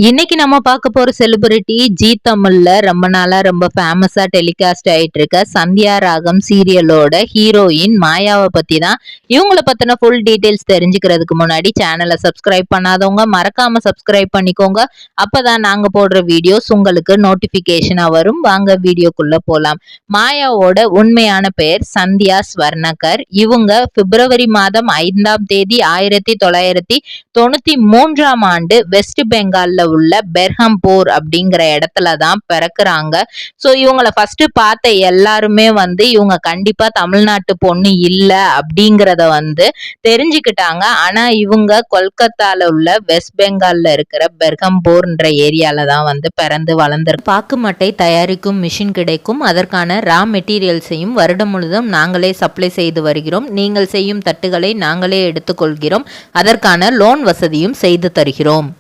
இன்னைக்கு நம்ம பார்க்க போற செலிபிரிட்டி ஜி தமிழ்ல ரொம்ப நாளா ரொம்ப ஃபேமஸா டெலிகாஸ்ட் ஆயிட்டு இருக்க சந்தியா ராகம் சீரியலோட ஹீரோயின் மாயாவை பத்தி தான். இவங்கள பத்தின ஃபுல் டீடைல்ஸ் தெரிஞ்சுக்கிறதுக்கு முன்னாடி சேனலை சப்ஸ்கிரைப் பண்ணாதவங்க மறக்காம சப்ஸ்கிரைப் பண்ணிக்கோங்க. அப்பதான் நாங்க போடுற வீடியோஸ் உங்களுக்கு நோட்டிபிகேஷனா வரும். வாங்க வீடியோக்குள்ள போலாம். மாயாவோட உண்மையான பெயர் சந்தியா ஸ்வர்ணகர். இவங்க பிப்ரவரி மாதம் 5ஆம் தேதி 1993ஆம் ஆண்டு வெஸ்ட் பெங்கால்ல உள்ள பெர்ஹம்பூர் அப்படிங்கிற இடத்துல தான் பிறக்குறாங்க. சோ இவங்கள ஃபர்ஸ்ட் பார்த்த எல்லாருமே இவங்க கண்டிப்பா தமிழ்நாட்டு பொண்ணு இல்ல அப்படிங்கறத தெரிஞ்சுக்கிட்டாங்க. ஆனா இவங்க கொல்கத்தால உள்ள வெஸ்ட் பெங்கால்ல இருக்கிற பெர்ஹம்பூர்ன்ற ஏரியால தான் பிறந்து வளர்ந்து. பாக்கு மட்டை தயாரிக்கும் மிஷின் கிடைக்கும். அதற்கான ரா மெட்டீரியல்ஸையும் வருடம் முழுதும் நாங்களே சப்ளை செய்து வருகிறோம். நீங்கள் செய்யும் தட்டுகளை நாங்களே எடுத்துக்கொள்கிறோம். அதற்கான லோன் வசதியும் செய்து தருகிறோம்.